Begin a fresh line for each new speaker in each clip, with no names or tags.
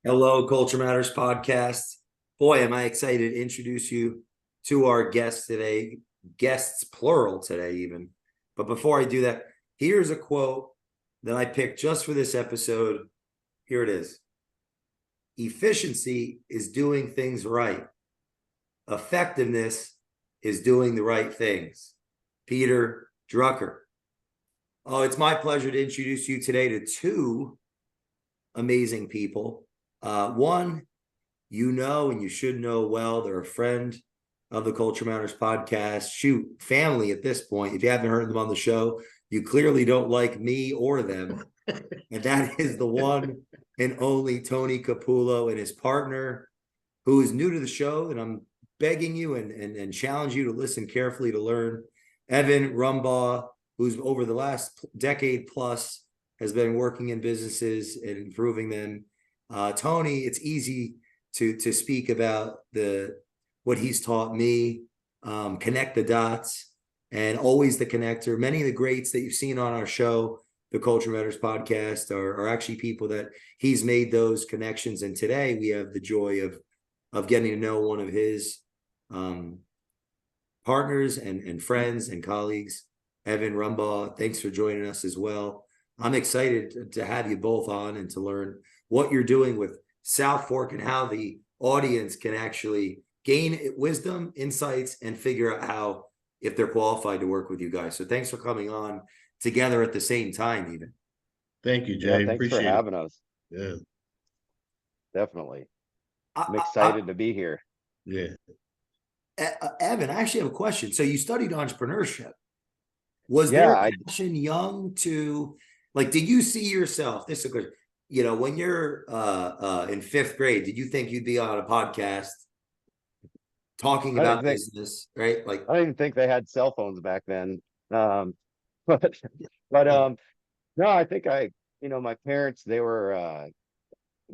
Hello, Culture Matters podcast. Boy, am I excited to introduce you to our guests today. Guests, plural today, even. But before I do that, here's a quote that I picked just for this episode. Here it is. Efficiency is doing things right. Effectiveness is doing the right things. Peter Drucker. Oh, it's my pleasure to introduce you today to two amazing people. One, you know, and you should know well, they're a friend of the Culture Matters podcast. Shoot, family at this point. If you haven't heard them on the show, you clearly don't like me or them. And that is the one and only Tony Capullo and his partner, who is new to the show. And I'm begging you and challenge you to listen carefully to learn. Evan Rumbaugh, who's over the last decade plus has been working in businesses and improving them. Tony, it's easy to speak about what he's taught me, connect the dots, and always the connector. Many of the greats that you've seen on our show, the Culture Matters podcast, are actually people that he's made those connections. And today we have the joy of getting to know one of his partners and friends and colleagues, Evan Rumbaugh. Thanks for joining us as well. I'm excited to have you both on and to learn what you're doing with South Fork and how the audience can actually gain wisdom, insights, and figure out how, if they're qualified to work with you guys. So thanks for coming on together at the same time, even.
Thank you, Jay.
Yeah, thanks
Appreciate
for having us.
Yeah.
Definitely. I'm excited to be here.
Yeah.
Evan, I actually have a question. So you studied entrepreneurship. Was there a passion young to, like, did you see yourself, this is a question, you know, when you're in fifth grade, did you think you'd be on a podcast talking about business, right? Like,
I didn't even think they had cell phones back then. But no, I think my parents, they were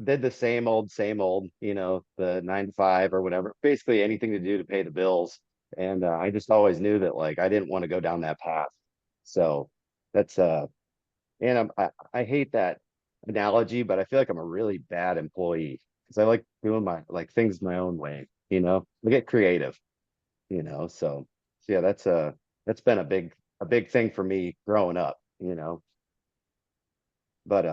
did the same old, the 9 to 5 or whatever, basically anything to do to pay the bills. And I just always knew that, like, I didn't want to go down that path. So that's and I hate that analogy, but I feel like I'm a really bad employee because I like doing my things my own way, I get creative, so yeah, that's been a big thing for me growing up, but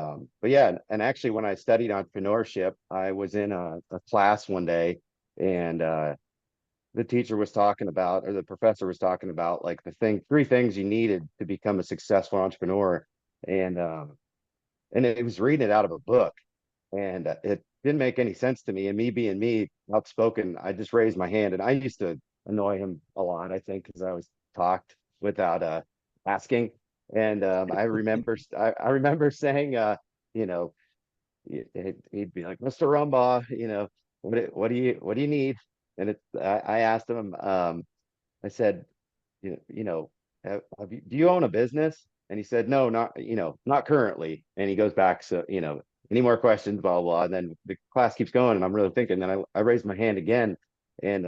yeah, and actually when I studied entrepreneurship, I was in a class one day, and the teacher was talking about, or the professor was talking about, like, three things you needed to become a successful entrepreneur. And it was reading it out of a book, and it didn't make any sense to me. And me being me, outspoken, I just raised my hand, and I used to annoy him a lot, I think, because I was talked without asking. And I remember saying, he'd be like, "Mr. Rumbaugh, what do you need?" And I asked him, I said, do you own a business? And he said, "No, not currently." And he goes back, so, any more questions, blah, blah, blah. And then the class keeps going, and I'm really thinking. Then I raised my hand again, and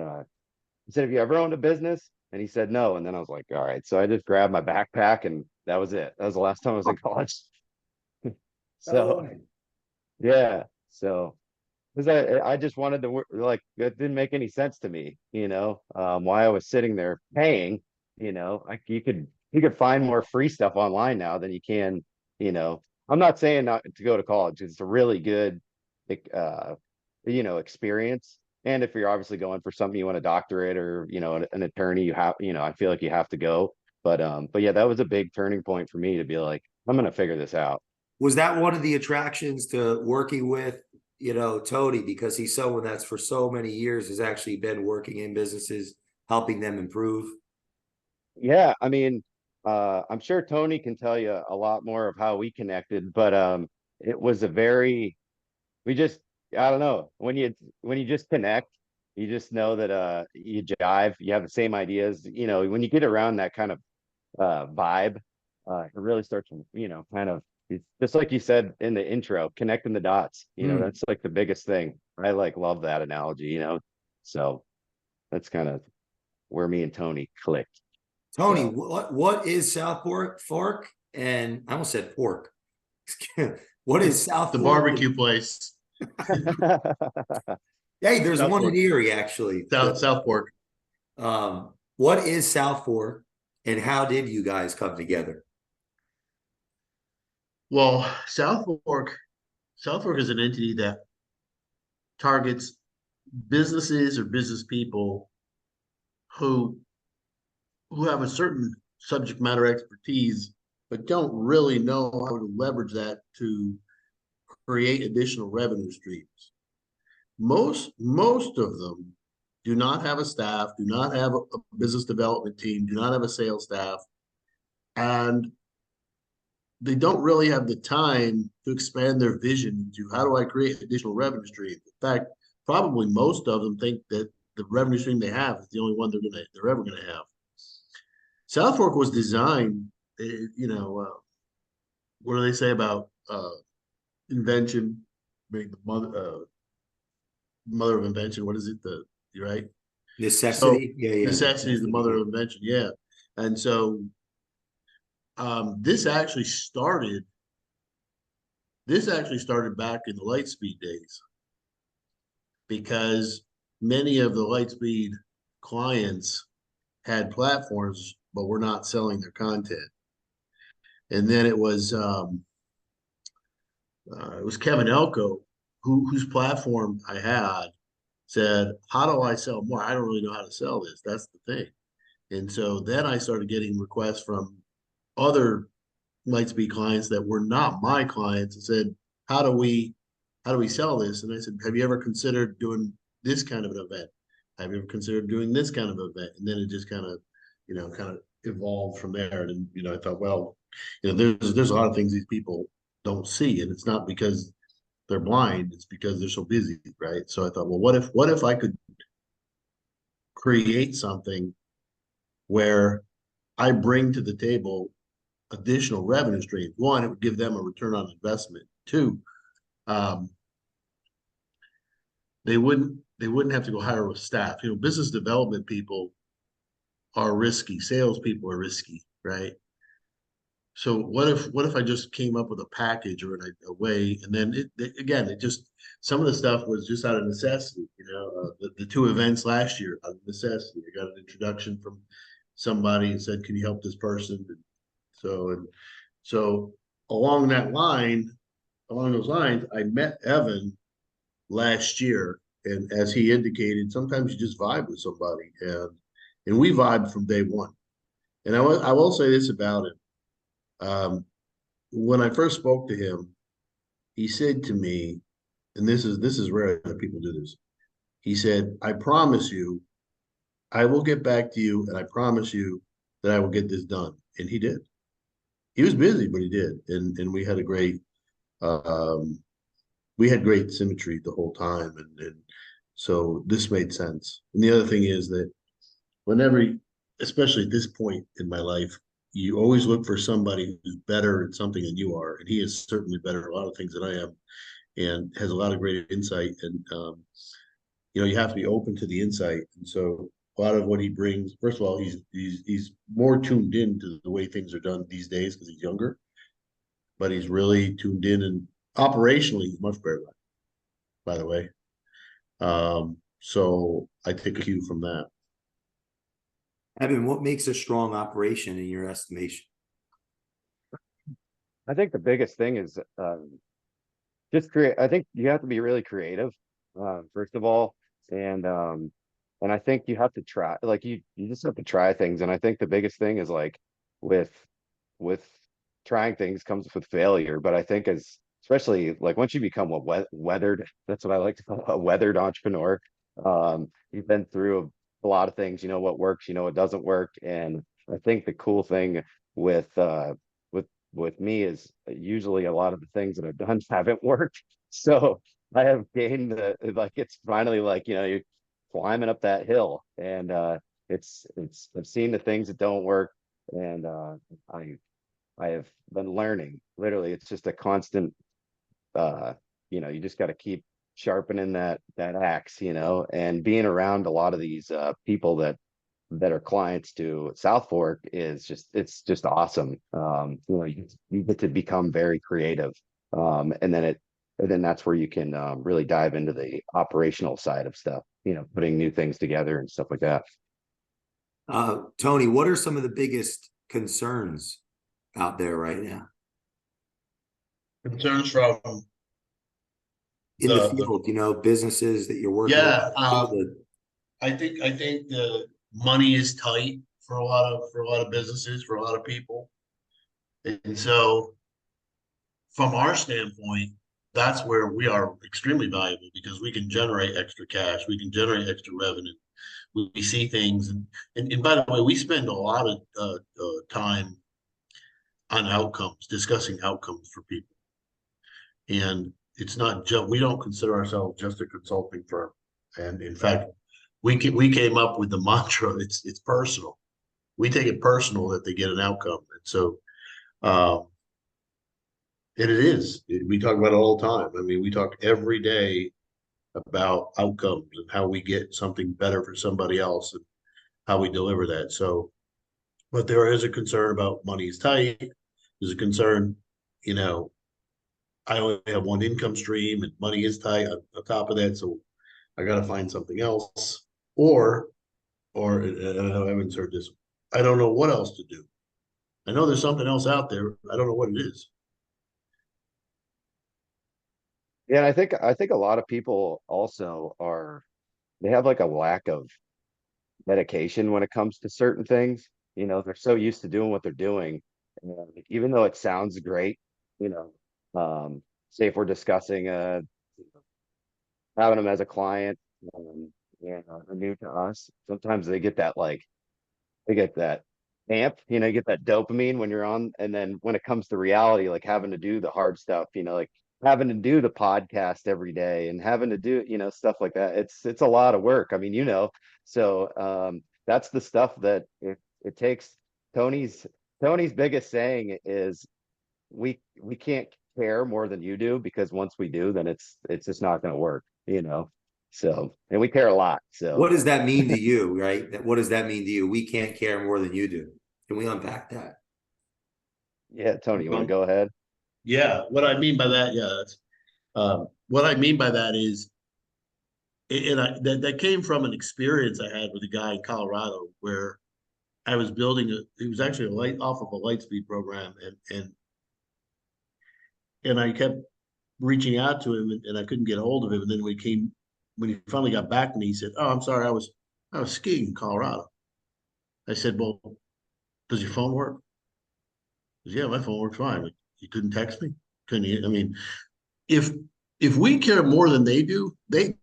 he said, "Have you ever owned a business?" And he said, "No." And then I was like, all right. So I just grabbed my backpack, and that was it. That was the last time I was in college. So, yeah. So, because I just wanted to work, like, it didn't make any sense to me, why I was sitting there paying, like, you could find more free stuff online now than you can, I'm not saying not to go to college. It's a really good, experience. And if you're obviously going for something, you want a doctorate or, an attorney, you have, I feel like you have to go. But yeah, that was a big turning point for me to be like, I'm going to figure this out.
Was that one of the attractions to working with, Tony, because he's someone that's for so many years has actually been working in businesses, helping them improve?
Yeah, I mean, I'm sure Tony can tell you a lot more of how we connected, but it was I don't know, when you just connect, you just know that you jive, you have the same ideas, when you get around that kind of vibe, it really starts, kind of, it's just like you said in the intro, connecting the dots, that's like the biggest thing. I love that analogy, so that's kind of where me and Tony clicked.
Tony, what is South Fork? And I almost said pork. What is South
the
Fork?
barbecue place?
Hey, there's
South
one in
Fork.
Erie actually.
South Fork.
What is South Fork, and how did you guys come together?
Well, South Fork is an entity that targets businesses or business people who have a certain subject matter expertise, but don't really know how to leverage that to create additional revenue streams. Most of them do not have a staff, do not have a business development team, do not have a sales staff, and they don't really have the time to expand their vision to how do I create additional revenue streams. In fact, probably most of them think that the revenue stream they have is the only one they're ever gonna have. South Fork was designed, what do they say about invention being the mother of invention? What is it? You're right. So
Necessity? Yeah.
necessity is the mother
Yeah.
of invention. Yeah. And so this actually started back in the Lightspeed days because many of the Lightspeed clients had platforms but were not selling their content. And then it was Kevin Elko whose platform I had said, how do I sell more? I don't really know how to sell this. That's the thing. And so then I started getting requests from other Lightspeed clients that were not my clients and said, how do we sell this? And I said, have you ever considered doing this kind of an event? Have you ever considered doing this kind of event? And then it just kind of evolved from there. And I thought, well, there's a lot of things these people don't see, and it's not because they're blind, it's because they're so busy, right? So I thought, well, what if I could create something where I bring to the table additional revenue streams? One, it would give them a return on investment. Two, um, they wouldn't have to go hire a staff. Business development people are risky. Salespeople are risky, right? So what if I just came up with a package or a way, and then it just some of the stuff was just out of necessity. The two events last year out of necessity. I got an introduction from somebody and said, "Can you help this person?" And so along those lines, I met Evan last year, and as he indicated, sometimes you just vibe with somebody, and we vibed from day one. And I will say this about him. When I first spoke to him, he said to me, and this is rare that people do this. He said, "I promise you, I will get back to you, and I promise you that I will get this done." And he did. He was busy, but he did, and we had great symmetry the whole time, and so this made sense. And the other thing is that whenever, especially at this point in my life, you always look for somebody who's better at something than you are, and he is certainly better at a lot of things than I am, and has a lot of great insight. And you have to be open to the insight. And so a lot of what he brings, first of all, he's more tuned in to the way things are done these days because he's younger, but he's really tuned in, and operationally he's much better, by the way. So I take a cue from that.
Evan, what makes a strong operation in your estimation?
I think the biggest thing is just create. I think you have to be really creative, first of all, and I think you have to try. Like you just have to try things. And I think the biggest thing is like with with trying things comes with failure. But I think especially like once you become weathered, that's what I like to call a weathered entrepreneur. You've been through a lot of things. You know what works. You know what doesn't work. And I think the cool thing with with me is usually a lot of the things that I've done haven't worked. So I have gained like it's finally like, you're climbing up that hill, and it's I've seen the things that don't work, and I have been learning. Literally, it's just a constant you just got to keep sharpening that axe, and being around a lot of these people that are clients to South Fork it's just awesome. You get to become very creative. And then And then that's where you can really dive into the operational side of stuff, putting new things together and stuff like that.
Tony, what are some of the biggest concerns out there right now
Concerns from
in the field, businesses that you're working with?
yeah, I think the money is tight for a lot of businesses, for a lot of people. And so from our standpoint, that's where we are extremely valuable because we can generate extra cash, we can generate extra revenue. We see things, and by the way, we spend a lot of time on outcomes, discussing outcomes for people. And it's not just, we don't consider ourselves just a consulting firm. And in fact, we came up with the mantra, it's personal. We take it personal that they get an outcome. And so, and it is, we talk about it all the time. I mean, we talk every day about outcomes and how we get something better for somebody else and how we deliver that. So, but there is a concern about money is tight. There's a concern, I only have one income stream and money is tight on top of that. So I got to find something else. Or, and I haven't heard this, I don't know what else to do. I know there's something else out there. I don't know what it is.
Yeah, and I think a lot of people also they have like a lack of dedication when it comes to certain things. They're so used to doing what they're doing. And even though it sounds great, you know, say if we're discussing having them as a client, they're new to us, sometimes they get that amp, you get that dopamine when you're on, and then when it comes to reality, like having to do the hard stuff, like having to do the podcast every day and having to do, stuff like that. It's a lot of work. I mean, so that's the stuff that it takes. Tony's Tony's biggest saying is we can't care more than you do, because once we do, then it's just not going to work. So, and we care a lot. So
What does that mean to you, right? What does that mean to you? We can't care more than you do. Can we unpack that?
yeah, Tony, you want to go ahead?
Yeah, what I mean by that, yeah, that's, what I mean by that is, and that came from an experience I had with a guy in Colorado where I was building it was actually a light off of a light speed program, and I kept reaching out to him, and I couldn't get a hold of him. And then when he finally got back to me, he said, "Oh, I'm sorry, I was skiing in Colorado." I said, "Well, does your phone work?" He said, "Yeah, my phone works fine." Like, you couldn't text me? Couldn't you? I mean, if if we care more than they do, they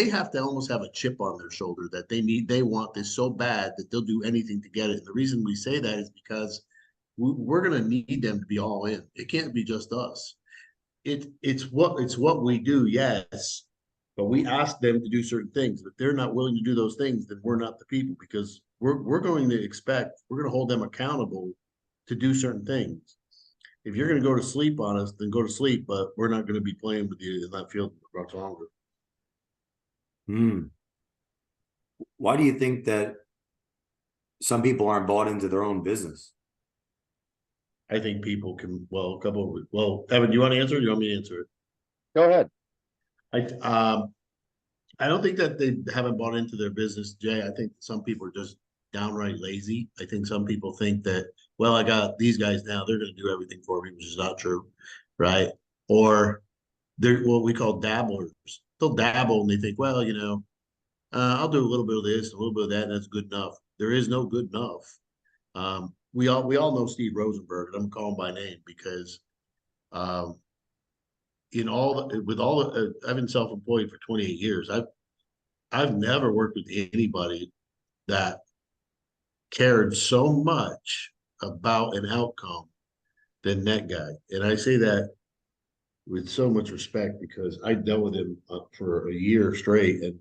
have to almost have a chip on their shoulder that they want this so bad that they'll do anything to get it. And the reason we say that is because we're going to need them to be all in. It can't be just us. It's what we do, yes, but we ask them to do certain things. If they're not willing to do those things, then we're not the people, because we're going to hold them accountable to do certain things. If you're going to go to sleep on us, then go to sleep, but we're not going to be playing with you in that field much longer.
Why do you think that some people aren't bought into their own business?
I think people Evan, do you want to answer it? Or do you want me to answer it?
Go ahead.
I don't think that they haven't bought into their business, Jay. I think some people are just downright lazy. I think some people think that, well, I got these guys now, they're going to do everything for me, which is not true, right? Or they're what we call dabblers. They'll dabble and they think, well, I'll do a little bit of this, a little bit of that, and that's good enough. There is no good enough. We all know Steve Rosenberg, and I'm calling by name because I've been self-employed for 28 years. I've never worked with anybody that cared so much about an outcome than that guy. And I say that with so much respect because I dealt with him for a year straight. And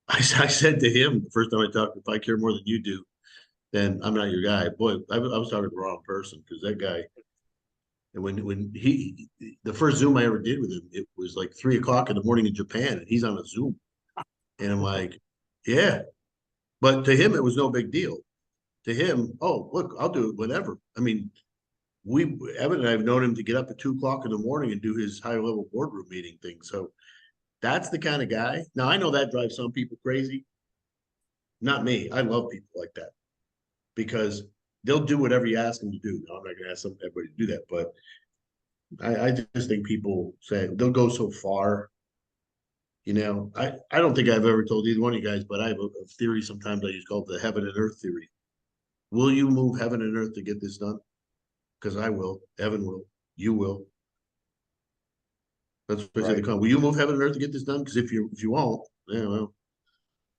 I said to him the first time I talked, if I care more than you do, then I'm not your guy. Boy, I was talking to the wrong person, because that guy, and when the first Zoom I ever did with him, it was like 3 o'clock in the morning in Japan, and he's on a Zoom. And I'm like, yeah. But to him, it was no big deal. To him, oh, look, I'll do it whenever. I mean, Evan and I have known him to get up at 2 o'clock in the morning and do his high level boardroom meeting thing. So that's the kind of guy. Now I know that drives some people crazy. Not me. I love people like that because they'll do whatever you ask them to do. Now, I'm not going to ask everybody to do that, but I just think people say they'll go so far. I don't think I've ever told either one of you guys, but I have a theory sometimes I use called the heaven and earth theory. Will you move heaven and earth to get this done? Because I will. Evan will. You will. That's what I say.
Right.
Will you move heaven and earth to get this done? Because if you won't, yeah, well,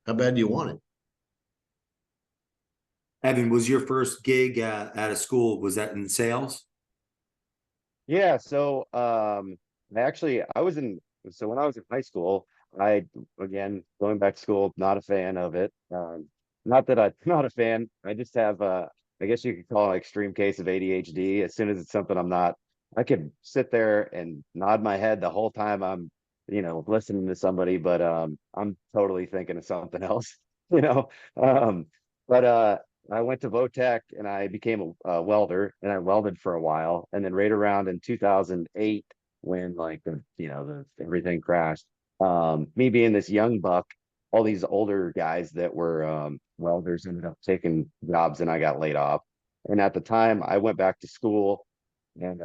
how bad do you want it?
Evan, was your first gig at a school, was that in sales?
Yeah, so I was in so when I was in high school, I again going back to school, not a fan of it. Not that I'm not a fan. I just have I guess you could call it an extreme case of ADHD. As soon as it's something I'm not, I could sit there and nod my head the whole time I'm, listening to somebody, but I'm totally thinking of something else, you know. Um, but I went to Votech and I became a welder and I welded for a while. And then right around in 2008, when like the everything crashed, me being this young buck, all these older guys that were welders ended up taking jobs and I got laid off. And at the time I went back to school and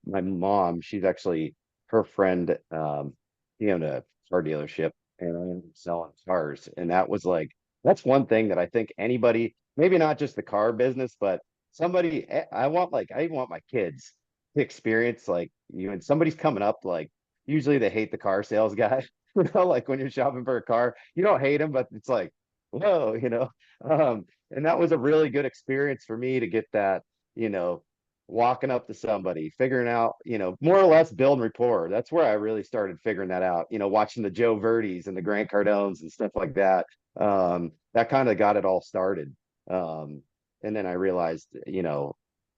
my mom, she's actually her friend, he owned a car dealership and I ended up selling cars. And that was like that's one thing that I think anybody, maybe not just the car business, but somebody, I want my kids to experience like and somebody's coming up, like usually they hate the car sales guy, like when you're shopping for a car, you don't hate him, but it's like, whoa, and that was a really good experience for me to get that, you know, walking up to somebody, figuring out, more or less building rapport. That's where I really started figuring that out, watching the Joe Verdes and the Grant Cardones and stuff like that. That kind of got it all started. And then I realized,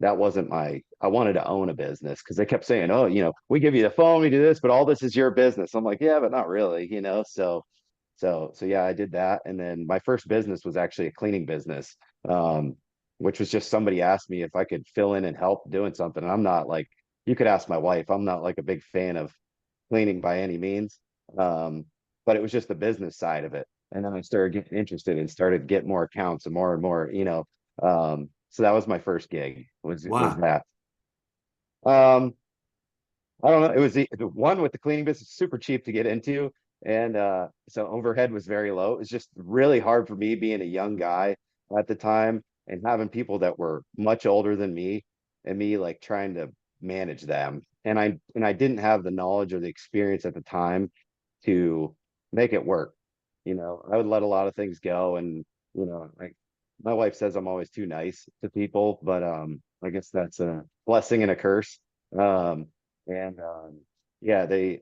that wasn't I wanted to own a business because they kept saying, oh, we give you the phone, we do this, but all this is your business. I'm like, yeah, but not really, so yeah, I did that. And then my first business was actually a cleaning business, which was just somebody asked me if I could fill in and help doing something. And I'm not like, you could ask my wife, I'm not like a big fan of cleaning by any means. Um, but it was just the business side of it. And then I started getting interested and started getting more accounts and more, so that was my first gig was
Wow.
that. Um, I don't know. It was the one with the cleaning business, super cheap to get into. And so overhead was very low. It was just really hard for me being a young guy at the time and having people that were much older than me and me like trying to manage them. And I didn't have the knowledge or the experience at the time to make it work. I would let a lot of things go and like my wife says I'm always too nice to people, but I guess that's a blessing and a curse. Um and yeah, you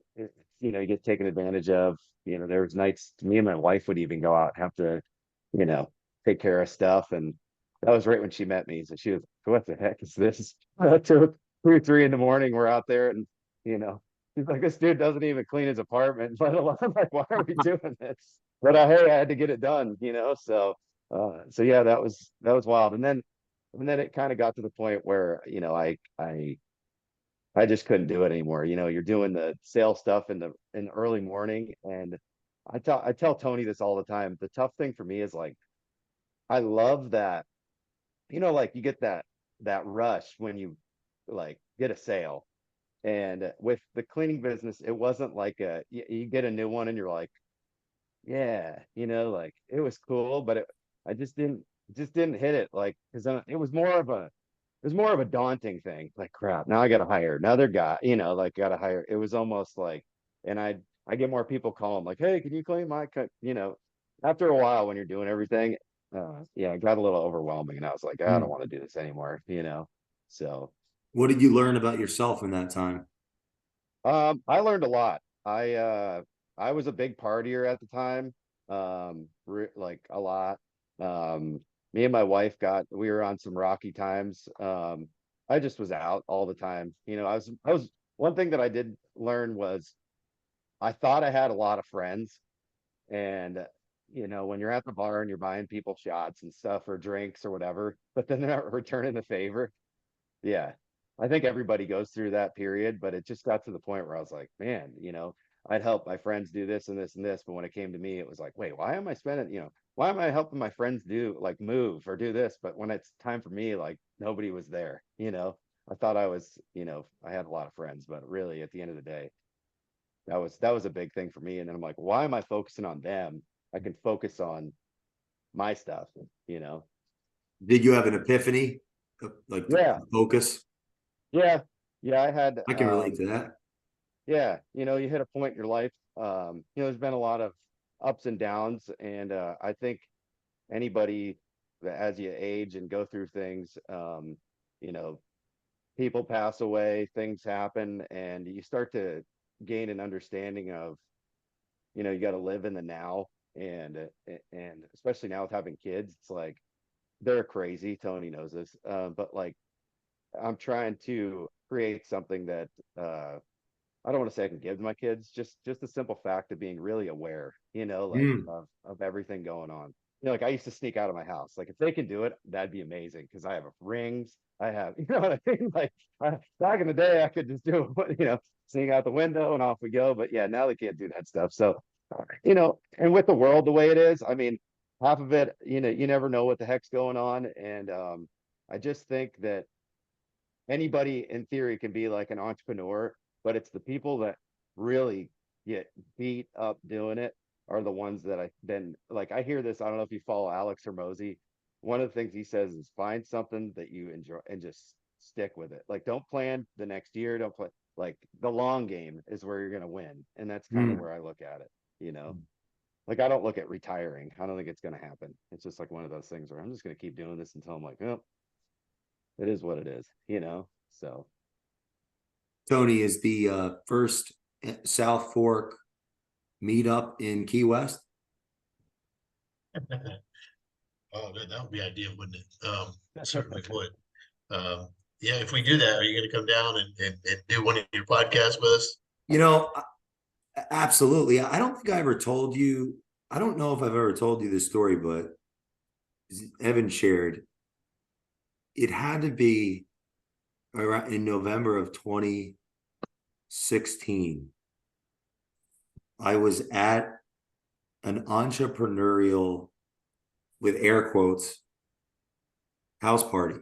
get taken advantage of. There was nights me and my wife would even go out and have to, you know, take care of stuff. And that was right when she met me. So she was, what the heck is this? 2 or 3 in the morning, we're out there and, you know, she's like, this dude doesn't even clean his apartment, let alone like, why are we doing this? But hey, I had to get it done, so yeah, that was wild. And then it kind of got to the point where, I just couldn't do it anymore. You're doing the sales stuff in the early morning, and I tell Tony this all the time. The tough thing for me is like I love that, like you get that rush when you like get a sale. And with the cleaning business, it wasn't like you get a new one and you're like, yeah, like it was cool, but I just didn't hit it like because it was more of a daunting thing. Like, crap, now I got to hire another guy, like got to hire. It was almost like, and I get more people calling like, hey, can you clean my cut? After a while when you're doing everything, yeah, it got a little overwhelming and I was like, I don't
Hmm.
want to do this anymore. So,
What did you learn about yourself in that time?
I learned a lot. I was a big partier at the time, like a lot. Me and my wife we were on some rocky times. I just was out all the time. I was one thing that I did learn was I thought I had a lot of friends, and when you're at the bar and you're buying people shots and stuff or drinks or whatever, but then they're not returning the favor. Yeah. I think everybody goes through that period, but it just got to the point where I was like, man, I'd help my friends do this and this and this. But when it came to me, it was like, wait, why am I spending, why am I helping my friends do like move or do this? But when it's time for me, like nobody was there, I thought I was, I had a lot of friends, but really at the end of the day, that was a big thing for me. And then I'm like, why am I focusing on them? I can focus on my stuff, you know?
Did you have an epiphany? Like the
Yeah.
focus?
Yeah. Yeah. I had,
I can relate to that.
yeah, you hit a point in your life. There's been a lot of ups and downs, and I think anybody that as you age and go through things, you know, people pass away, things happen, and you start to gain an understanding of, you got to live in the now, and especially now with having kids, it's like they're crazy. Tony knows this, but like I'm trying to create something that I don't want to say I can give to my kids, just the simple fact of being really aware, like
Mm.
of everything going on. Like I used to sneak out of my house. Like if they can do it, that'd be amazing because I have rings. I have, you know what I mean? Like back in the day, I could just do, sneak out the window and off we go. But yeah, now they can't do that stuff. So, and with the world the way it is, I mean, half of it, you never know what the heck's going on. And I just think that anybody in theory can be like an entrepreneur, but it's the people that really get beat up doing it are the ones that I then like. I hear this. I don't know if you follow Alex Hermosi. One of the things he says is find something that you enjoy and just stick with it. Like don't plan the next year. Don't play like the long game is where you're gonna win. And that's kind of
Mm.
where I look at it. Like I don't look at retiring. I don't think it's gonna happen. It's just like one of those things where I'm just gonna keep doing this until I'm like, oh, it is what it is. So
Tony, is the first South Fork meetup in Key West?
Oh, that would be ideal, wouldn't it? Certainly would. Yeah, if we do that, are you going to come down and do one of your podcasts with us?
Absolutely. I don't think I ever told you. I don't know if I've ever told you this story, but Evan shared it had to be around in November of 2016. I was at an entrepreneurial, with air quotes, house party.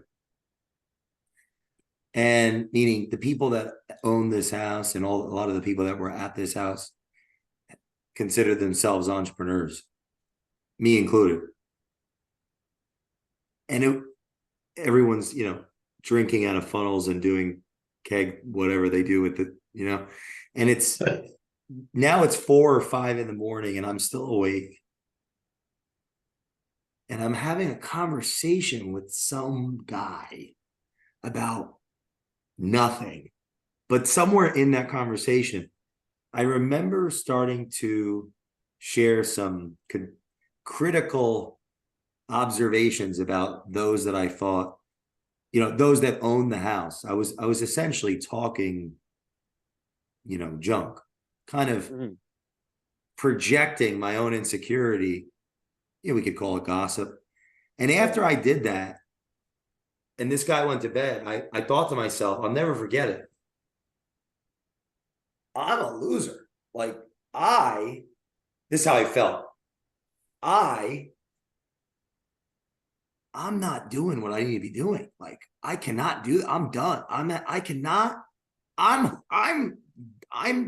And meaning the people that own this house and a lot of the people that were at this house consider themselves entrepreneurs, me included. And everyone's, drinking out of funnels and doing keg, whatever they do with it, and now it's 4 or 5 in the morning and I'm still awake. And I'm having a conversation with some guy about nothing. But somewhere in that conversation, I remember starting to share some critical observations about those that I thought, those that own the house. I was essentially talking, junk, kind of projecting my own insecurity. We could call it gossip. And after I did that, and this guy went to bed, I thought to myself, I'll never forget it. I'm a loser. Like this is how I felt. I'm not doing what I need to be doing. Like I cannot do. I'm done. I cannot. I'm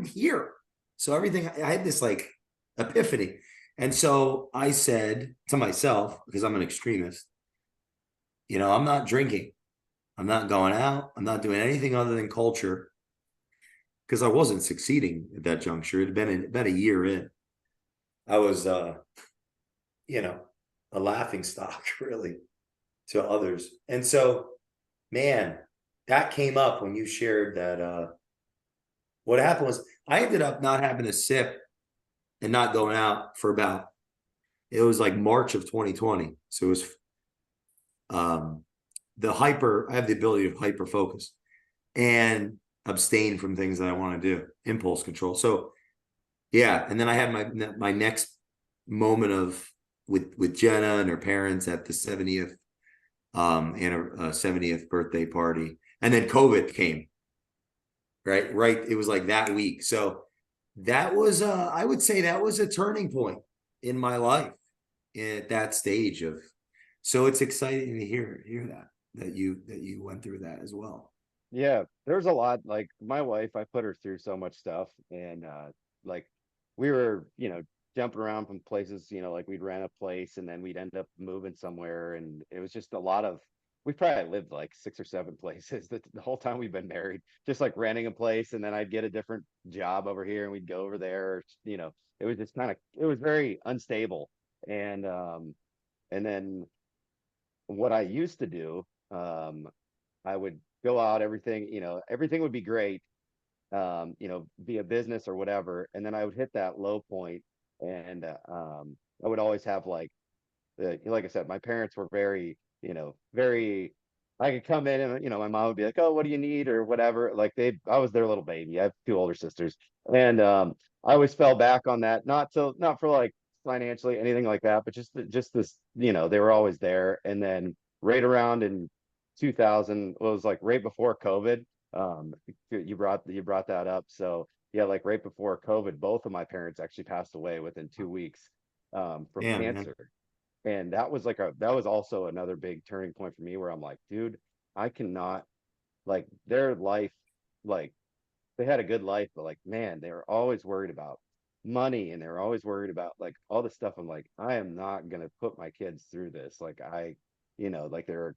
here. So everything. I had this like epiphany, and so I said to myself, because I'm an extremist, I'm not drinking. I'm not going out. I'm not doing anything other than culture, because I wasn't succeeding at that juncture. It had been about a year in. I was, a laughing stock really to others. And so, man, that came up when you shared that. What happened was I ended up not having a sip and not going out for it was like March of 2020. So it was I have the ability to hyper focus and abstain from things that I want to do, impulse control. So yeah. And then I had my next moment with Jenna and her parents at the 70th and a 70th birthday party. And then COVID came, right? Right. It was like that week. So that was, I would say that was a turning point in my life at that stage of, so it's exciting to hear that you went through that as well.
Yeah, there's a lot. Like my wife, I put her through so much stuff, and like we were, jumping around from places, like we'd rent a place and then we'd end up moving somewhere, and it was just a lot of. We probably lived like 6 or 7 places the whole time we've been married, just like renting a place, and then I'd get a different job over here, and we'd go over there. It was just it was very unstable, and then what I used to do, I would go out, everything would be great, via business or whatever. And then I would hit that low point, and I would always have like I said, my parents were very, very, I could come in and, my mom would be like, oh, what do you need or whatever. Like I was their little baby. I have 2 older sisters. And I always fell back on that, not for like financially anything like that, but just this, they were always there. And then right around in 2000, it was like right before COVID. You brought that up. So yeah, like right before COVID, both of my parents actually passed away within 2 weeks from
Yeah, man.
cancer. And that was also another big turning point for me, where I'm like, dude, I cannot, like, their life, like, they had a good life, but like, man, they were always worried about money, and they were always worried about like all this stuff. I'm like, I am not gonna put my kids through this. Like like they're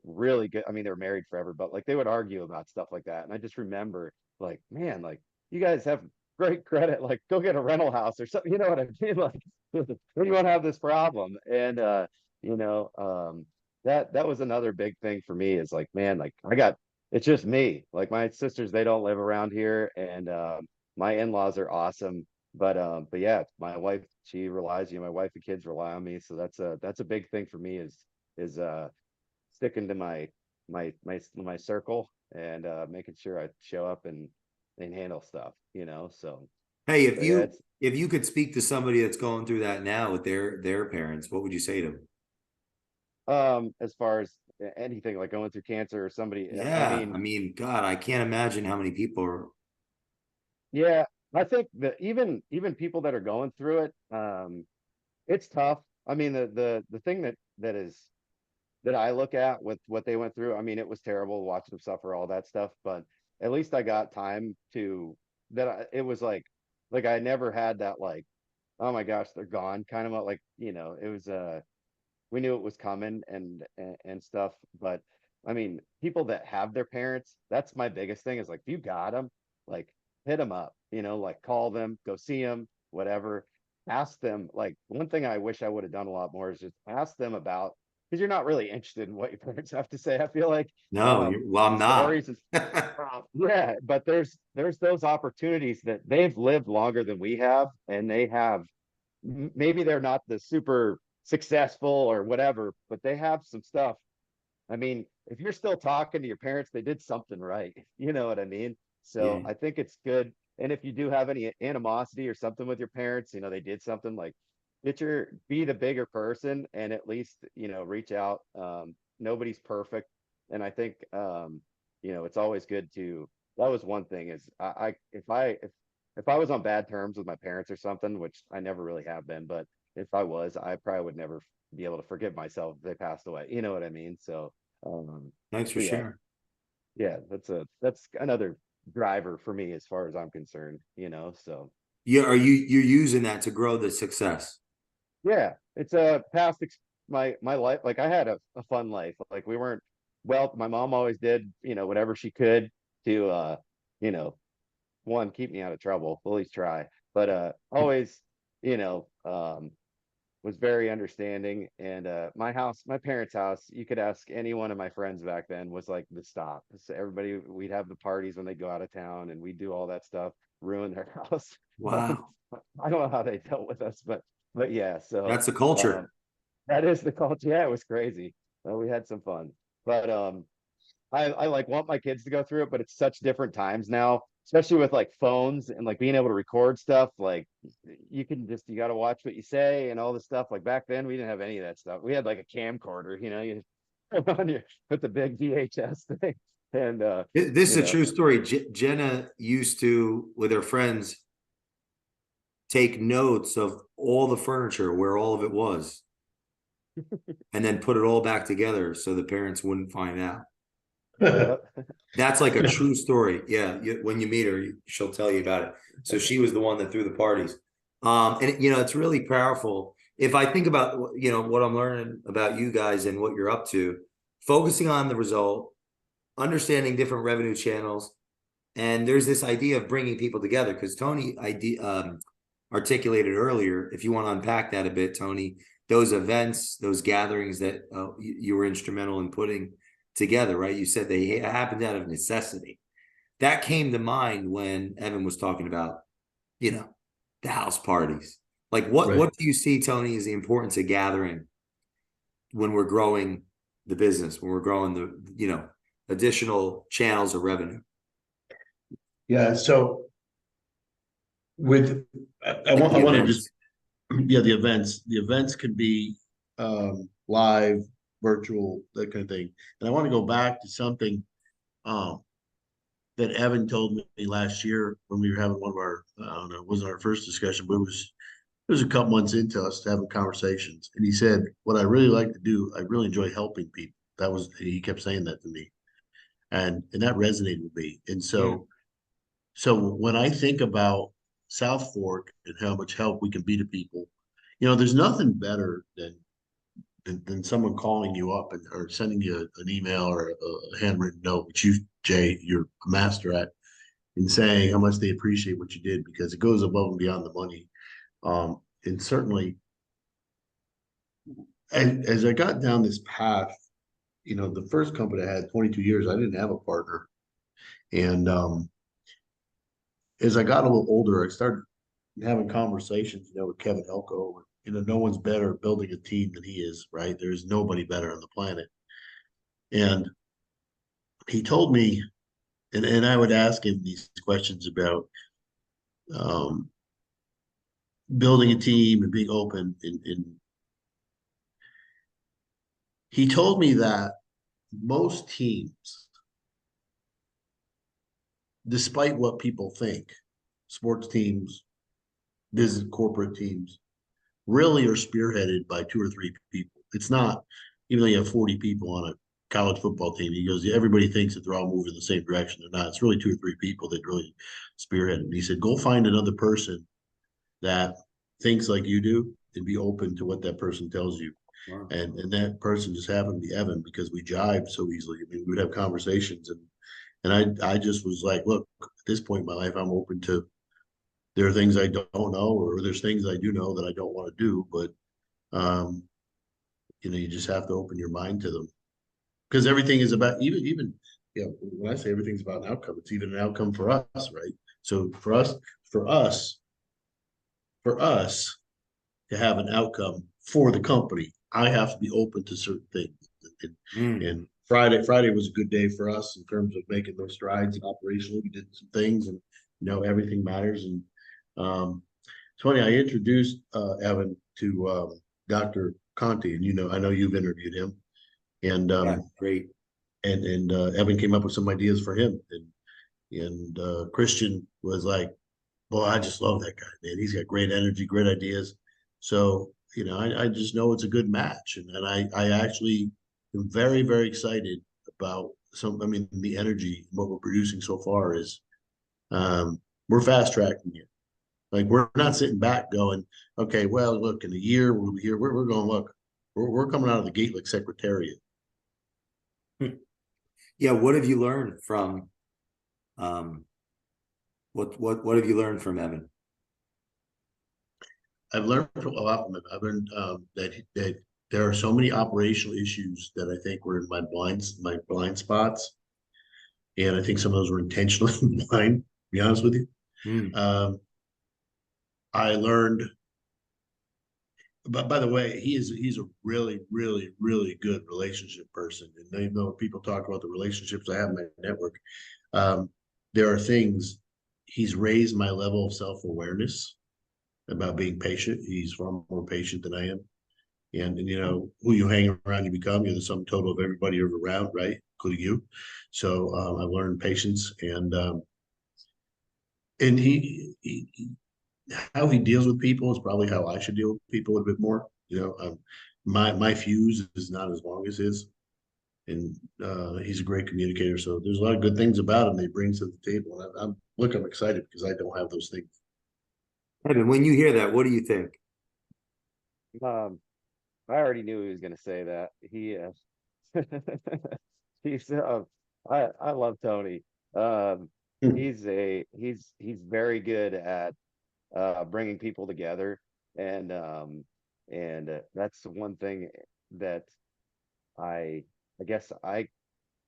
really good. I mean, they were married forever, but like they would argue about stuff like that. And I just remember, like, man, like, you guys have great credit. Like, go get a rental house or something. You know what I mean? Like, you won't have this problem. And you know, that was another big thing for me, is like, man, like, it's just me. Like, my sisters, they don't live around here, and my in-laws are awesome. But yeah, my wife, she relies, my wife and kids rely on me. So that's a big thing for me, is sticking to my circle, and making sure I show up and handle stuff, so.
Hey,
So yeah,
if you could speak to somebody that's going through that now with their parents, what would you say to them?
as far as anything like going through cancer or somebody, I
Yeah, I
mean,
mean, God, I can't imagine how many people are.
yeah, I think that even people that are going through it, it's tough. I mean, the thing that I look at with what they went through, I mean, it was terrible watching them suffer, all that stuff, but at least I got time to it was like I never had that, like, oh my gosh, they're gone kind of, like, it was we knew it was coming, and stuff. But I mean, people that have their parents, that's my biggest thing, is like, if you got them, like, hit them up, like, call them, go see them, whatever. Ask them, like, one thing I wish I would have done a lot more is just ask them about, because you're not really interested in what your parents have to say, I feel like.
No, well, I'm not.
Stories is yeah, but there's those opportunities that they've lived longer than we have, and they have, maybe they're not the super successful or whatever, but they have some stuff. I mean, if you're still talking to your parents, they did something right. You know what I mean? So
Yeah.
I think it's good. And if you do have any animosity or something with your parents, they did something, like, be the bigger person, and at least, reach out. Nobody's perfect. And I think, it's always good to, that was one thing, is if I was on bad terms with my parents or something, which I never really have been, but if I was, I probably would never be able to forgive myself if they passed away. You know what I mean? So,
Thanks for
so yeah,
sharing.
yeah, that's another driver for me as far as I'm concerned. So
Yeah, you're using that to grow the success?
yeah, it's a my life. Like, I had a fun life. Like, we weren't, well, my mom always did, whatever she could to, you know, one, keep me out of trouble, at least try, but always, you know, um, was very understanding. And my parents' house, you could ask any one of my friends back then, was like the stop. So everybody, we'd have the parties when they go out of town, and we'd do all that stuff, ruin their house.
Wow,
I don't know how they dealt with us, but yeah, so
that's the culture.
um, that is the culture. Yeah, it was crazy. We had some fun, but I like want my kids to go through it, but it's such different times now, especially with like phones and like being able to record stuff. Like, you got to watch what you say and all this stuff. Like, back then we didn't have any of that stuff. We had like a camcorder, on your with the big VHS thing. And
This is
you
a
know,
true story. Jenna used to, with her friends, take notes of all the furniture, where all of it was, and then put it all back together so the parents wouldn't find out.
yep.
That's like a true story. Yeah, when you meet her, she'll tell you about it. So she was the one that threw the parties. And it's really powerful. If I think about what I'm learning about you guys and what you're up to, focusing on the result, understanding different revenue channels, and there's this idea of bringing people together, because Tony articulated earlier. If you want to unpack that a bit, Tony, those events, those gatherings that you were instrumental in putting together, right? You said they happened out of necessity. That came to mind when Evan was talking about, the house parties. Like what do you see, Tony, is the importance of gathering when we're growing the business, when we're growing the, additional channels of revenue?
Yeah. So with, I
Like
want to
events.
just, yeah, the events could be live, virtual, that kind of thing. And I want to go back to something um, that Evan told me last year when we were having one of our, I don't know, it wasn't our first discussion, but it was a couple months into us having conversations. And he said, what I really like to do, I really enjoy helping people. He kept saying that to me. And that resonated with me. And so when I think about South Fork and how much help we can be to people, there's nothing better than someone calling you up or sending you an email or a handwritten note, which Jay, you're a master at, and saying how much they appreciate what you did, because it goes above and beyond the money. And certainly, as I got down this path, the first company I had 22 years, I didn't have a partner. And as I got a little older, I started having conversations, with Kevin Elko. No one's better at building a team than he is, right? There's nobody better on the planet. And he told me, and I would ask him these questions about um, building a team and being open. And he told me that most teams, despite what people think, sports teams, business corporate teams, really are spearheaded by two or three people. It's not, even though you have 40 people on a college football team, he goes, everybody thinks that they're all moving in the same direction. They're not. It's really two or three people that really spearhead it. And he said, go find another person that thinks like you do and be open to what that person tells you.
Wow.
And that person just happened to be Evan, because we jive so easily. I mean, we would have conversations, and I just was like, look, at this point in my life, I'm open to, there are things I don't know, or there's things I do know that I don't want to do, but you just have to open your mind to them, because everything is about, even when I say everything's about an outcome, it's even an outcome for us, right? So for us to have an outcome for the company, I have to be open to certain things. And Friday was a good day for us in terms of making those strides, and operationally we did some things, and everything matters. And it's funny, I introduced Evan to Dr. Conti, and I know you've interviewed him, and
Yeah, great.
and Evan came up with some ideas for him, and Christian was like, "Boy, I just love that guy, man. He's got great energy, great ideas." So I just know it's a good match, and I actually am very, very excited about some. I mean, the energy, what we're producing so far is, we're fast tracking it. Like, we're not sitting back going, okay, well, look, in a year we'll be here. We're going, look, we're coming out of the gate like Secretariat.
Yeah, what have you learned from what have you learned from Evan?
I've learned a lot from it. I've learned that there are so many operational issues that I think were in my blind spots, and I think some of those were intentionally blind. To be honest with you, I learned. But by the way, he's a really, really, really good relationship person. And even though people talk about the relationships I have in my network, there are things, he's raised my level of self-awareness about being patient. He's far more patient than I am. And you know, who you hang around, you become. You're the sum total of everybody you're around, right? Including you. So I learned patience, and how he deals with people is probably how I should deal with people a little bit more. You know, my fuse is not as long as his, and he's a great communicator. So there's a lot of good things about him that he brings to the table. And I'm excited because I don't have those things.
Evan, when you hear that, what do you think?
Um, I already knew he was going to say that. He's I love Tony. Um, he's very good at bringing people together, and that's one thing that I I guess I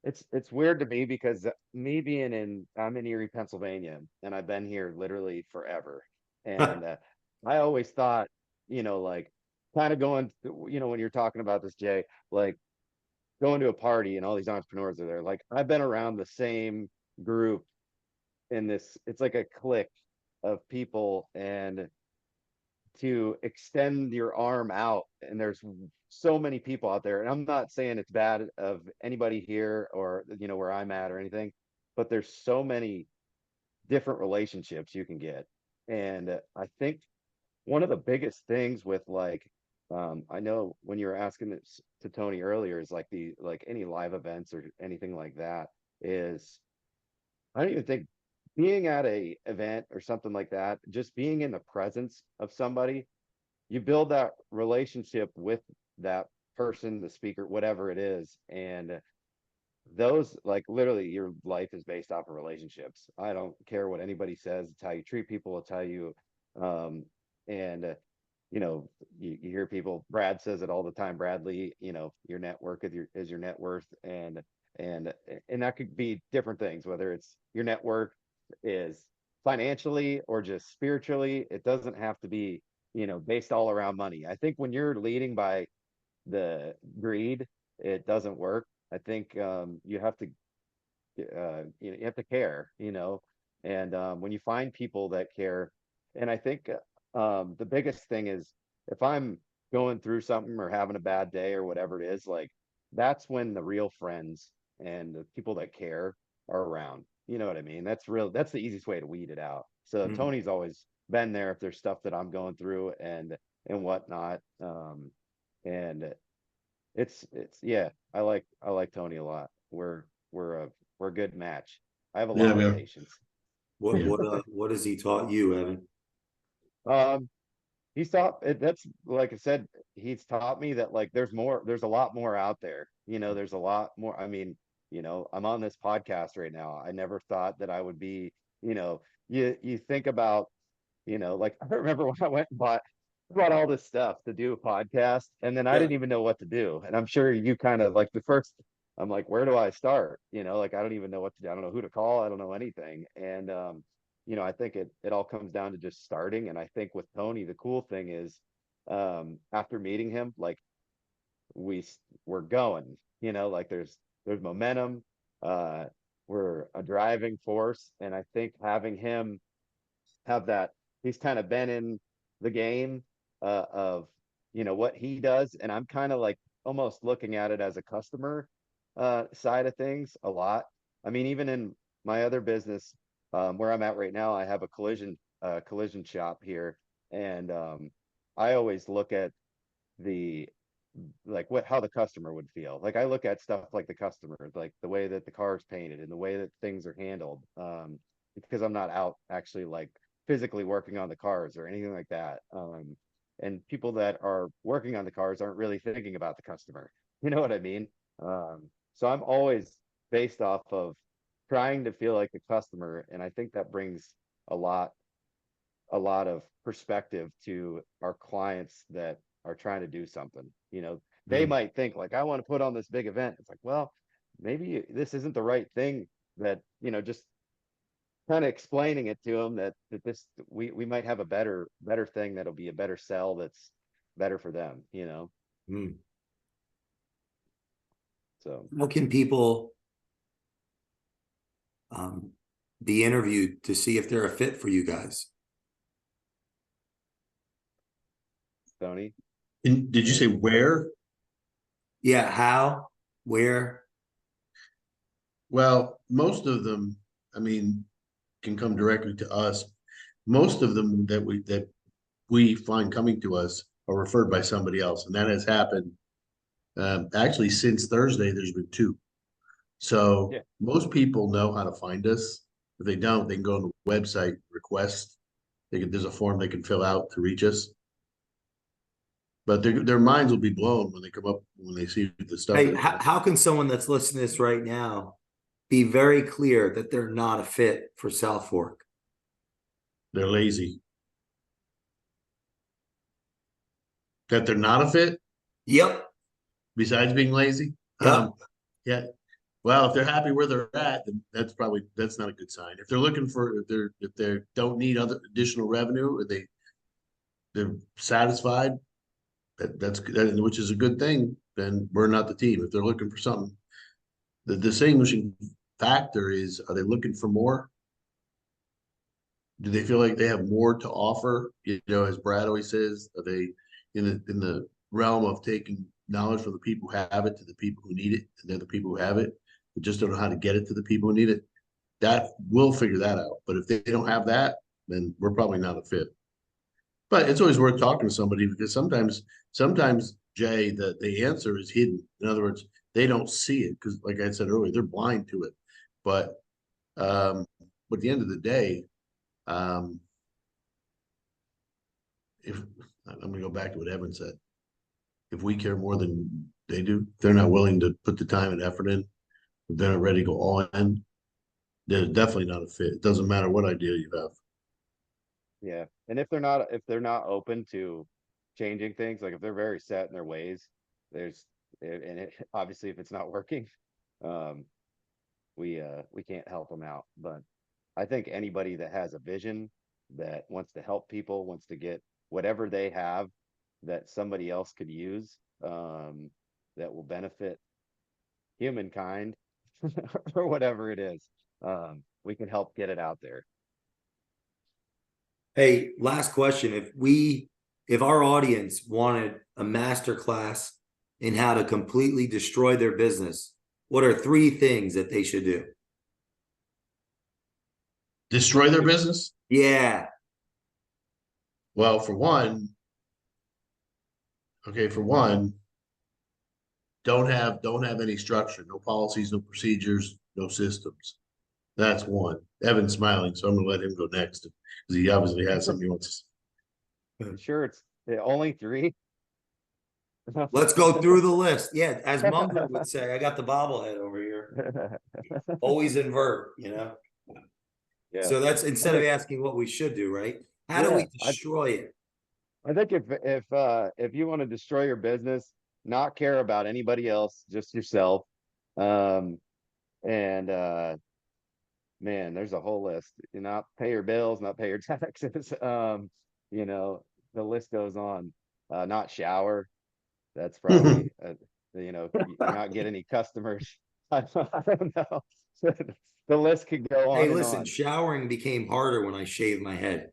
it's weird to me because me being I'm in Erie, Pennsylvania, and I've been here literally forever. And I always thought, like kind of going, when you're talking about this, Jay, like going to a party and all these entrepreneurs are there. Like I've been around the same group in this, it's like a clique of people, and to extend your arm out, and there's so many people out there, and I'm not saying it's bad of anybody here or where I'm at or anything, but there's so many different relationships you can get. And I think one of the biggest things with like I know when you were asking this to Tony earlier, is like any live events or anything like that, is I don't even think being at a event or something like that, just being in the presence of somebody, you build that relationship with that person, the speaker, whatever it is. And those, like, literally your life is based off of relationships. I don't care what anybody says. It's how you treat people. It's how you um and you hear people, Brad says it all the time, Bradley, your network is your net worth. And and that could be different things, whether it's your network is financially or just spiritually. It doesn't have to be based all around money. I think when you're leading by the greed, it doesn't work. I think you have to you have to care, and when you find people that care. And I think the biggest thing is, if I'm going through something or having a bad day or whatever it is, like that's when the real friends and the people that care are around. You know what I mean? That's the easiest way to weed it out. So
Mm.
Tony's always been there if there's stuff that I'm going through and whatnot. And it's yeah, I like Tony a lot. We're a good match. I have a
Yeah,
lot of
man.
patience.
What
Yeah.
what has he taught you, Evan?
Um, he's taught that's like I said, he's taught me that like there's a lot more out there. There's a lot more. I mean, I'm on this podcast right now. I never thought that I would be, you think about, like I remember when I went and bought all this stuff to do a podcast, and then I
Yeah.
didn't even know what to do. And I'm sure you kind of like the first, I'm like, where do I start? Like I don't even know what to do. I don't know who to call. I don't know anything. And I think it all comes down to just starting. And I think with Tony, the cool thing is, after meeting him, like we we're going, like there's momentum. Uh, we're a driving force, and I think having him have that, he's kind of been in the game of what he does, and I'm kind of like almost looking at it as a customer side of things a lot. I mean, even in my other business, where I'm at right now, I have a collision shop here. And I always look at the like how the customer would feel. Like I look at stuff like the customer, like the way that the car is painted and the way that things are handled, because I'm not out actually like physically working on the cars or anything like that. And people that are working on the cars aren't really thinking about the customer. You know what I mean? So I'm always based off of trying to feel like the customer, and I think that brings a lot a lot of perspective to our clients that are trying to do something. They
Mm.
might think like, I want to put on this big event. It's like, well, maybe this isn't the right thing. That just kind of explaining it to them that this we might have a better thing that'll be a better sell, that's better for them.
Mm.
So
How can people um, be interviewed to see if they're a fit for you guys?
Tony.
And did you say where?
Yeah, how, where?
Well, most of them, I mean, can come directly to us. Most of them that we find coming to us are referred by somebody else, and that has happened. Actually, since Thursday, there's been two. So
Yeah.
most people know how to find us. If they don't, they can go on the website, request. There's a form they can fill out to reach us. But their minds will be blown when they come up when they see the stuff.
Hey, how can someone that's listening to this right now be very clear that they're not a fit for South Fork?
They're lazy. That they're not a fit,
Yep.
besides being lazy.
Yep.
Yeah. Well, if they're happy where they're at, then that's not a good sign. If they're looking for if they don't need other additional revenue, or they're satisfied, which is a good thing. Then we're not the team. If they're looking for something, the distinguishing factor is: are they looking for more? Do they feel like they have more to offer? You know, as Brad always says, are they in the realm of taking knowledge from the people who have it to the people who need it, and they're the people who have it, but just don't know how to get it to the people who need it? That we'll figure that out. But if they don't have that, then we're probably not a fit. But it's always worth talking to somebody, because sometimes Jay, the answer is hidden. In other words, they don't see it because, like I said earlier, they're blind to it. But at the end of the day, um, if I'm going to go back to what Evan said, if we care more than they do, they're not willing to put the time and effort in, if they're not ready to go all in, they're definitely not a fit. It doesn't matter what idea you have.
Yeah. And if they're not open to changing things, like if they're very set in their ways, there's and it obviously if it's not working, um, we can't help them out. But I think anybody that has a vision, that wants to help people, wants to get whatever they have that somebody else could use, that will benefit humankind or whatever it is, we can help get it out there.
Hey, last question. If our audience wanted a master class in how to completely destroy their business, what are 3 things that they should do?
Destroy their business?
Yeah.
Well, for one, don't have any structure, no policies, no procedures, no systems. That's one. Evan's smiling, so I'm gonna let him go next because he obviously has something he wants
You sure it's only 3?
Let's go through the list. Yeah, as Munger would say, I got the bobblehead over here. Always invert.
Yeah.
So that's
I
instead of
think,
asking what we should do, right? How do
yeah,
we destroy it?
I think if you want to destroy your business, not care about anybody else, just yourself. Um, and man, there's a whole list. You not pay your bills, not pay your taxes. You know, the list goes on. Not shower. That's
to.
probably not get any customers. I don't know. The list could go
Hey,
on and
listen,
on.
showering became harder when I shaved my head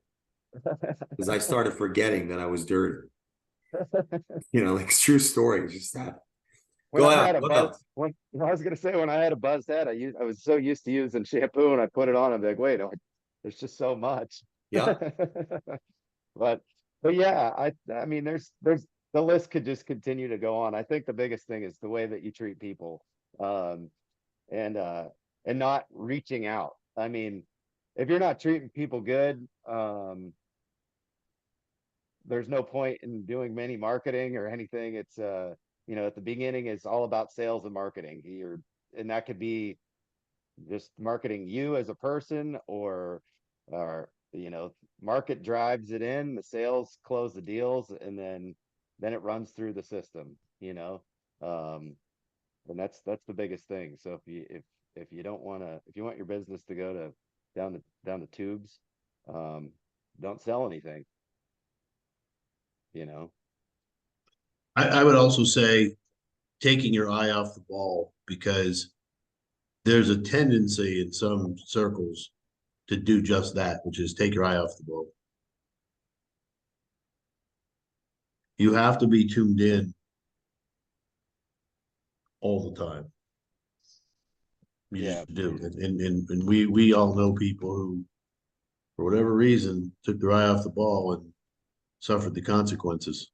because I started forgetting that I was dirty. Like true story. Just that.
When
Go
I
out.
had a
What
buzz,
else?
when I was gonna say, when I had a buzzed head, I was so used to using shampoo, and I put it on. I'm like, wait, there's just so much.
Yeah.
But but yeah, I mean, there's the list could just continue to go on. I think the biggest thing is the way that you treat people, um, and not reaching out. I mean, if you're not treating people good, there's no point in doing many marketing or anything. It's at the beginning it's all about sales and marketing. And that could be just marketing you as a person, or market drives it in, the sales close the deals, and then it runs through the system, um and that's the biggest thing. So if you don't want to, if you want your business to go to down the tubes, um don't sell anything, you know.
I would also say taking your eye off the ball, because there's a tendency in some circles to do just that, which is take your eye off the ball. you have to be tuned in all the time. You
Yeah.
just do. And we all know people who, for whatever reason, took their eye off the ball and suffered the consequences.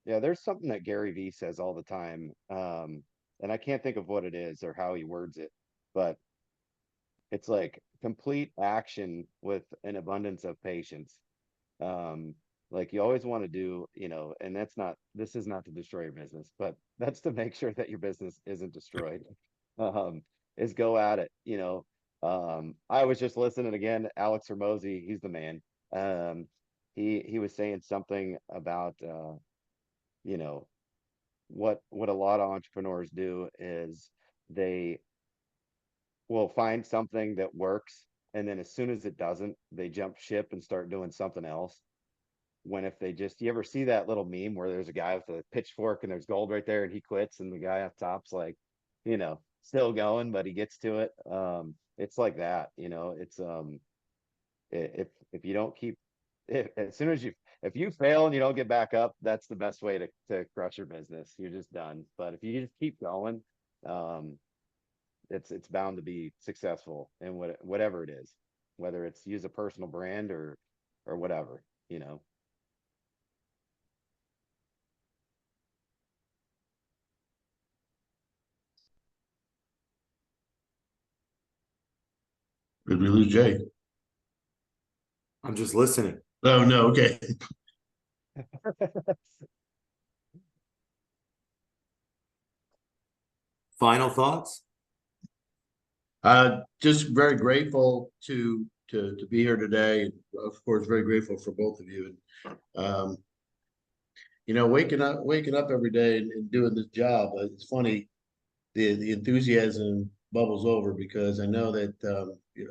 Yeah, there's something that Gary Vee says all the time. And I can't think of what it is or how he words it, but it's like complete action with an abundance of patience. Um, like you always want to do, and this is not to destroy your business, but that's to make sure that your business isn't destroyed. Um, is go at it, I was just listening again, Alex Hermosi, he's the man. Um, he was saying something about you know, what a lot of entrepreneurs do is they will find something that works, and then as soon as it doesn't, they jump ship and start doing something else. When if they just, you ever see that little meme where there's a guy with a pitchfork and there's gold right there and he quits and the guy up top's like, still going, but he gets to it. It's like that, it's if you don't keep as soon as if you fail and you don't get back up, that's the best way to crush your business. You're just done. But if you just keep going, um, it's bound to be successful in whatever it is, whether it's use a personal brand or whatever,
Did we lose Jay?
I'm just listening.
Oh no, okay.
Final thoughts?
Just very grateful to be here today. Of course, very grateful for both of you. And waking up every day and doing this job. It's funny, the enthusiasm bubbles over because I know that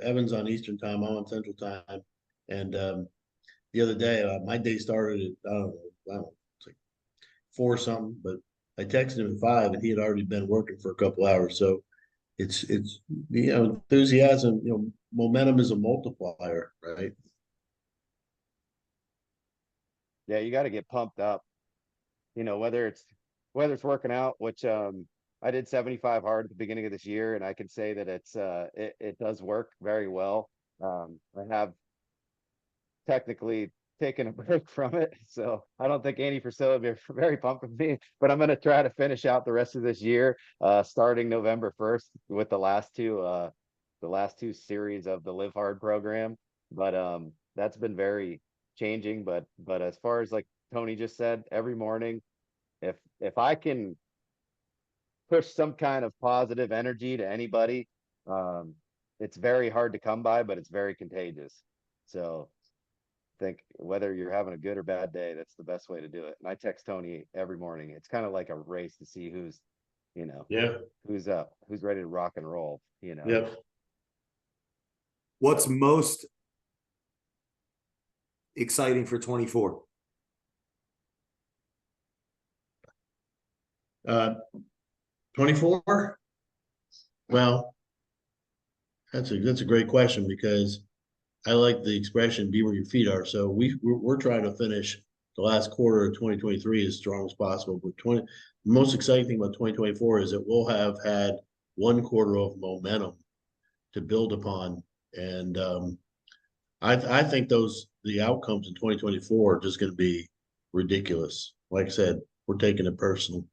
Evan's on Eastern time, I'm on Central time, and the other day my day started at I don't know, it's like 4 something, but I texted him at 5 and he had already been working for a couple hours. So it's enthusiasm, momentum is a multiplier, right?
Yeah, you got to get pumped up, whether it's working out, which I did 75 hard at the beginning of this year, and I can say that it does work very well. I have technically taken a break from it, so I don't think Andy Frisella would be very pumped with me, but I'm going to try to finish out the rest of this year, starting November 1st with the last two series of the Live Hard program. But that's been very changing. But as far as like Tony just said, every morning, if I can push some kind of positive energy to anybody, um, it's very hard to come by, but it's very contagious. So think whether you're having a good or bad day, that's the best way to do it. And I text Tony every morning. It's kind of like a race to see you know,
Yeah.
who's ready to rock and roll.
Yep.
What's most exciting for 24?
24. Well, that's a great question because I like the expression "be where your feet are." So we're trying to finish the last quarter of 2023 as strong as possible. But the most exciting thing about 2024 is that we'll have had 1 quarter of momentum to build upon, and I think the outcomes in 2024 are just going to be ridiculous. Like I said, we're taking it personal.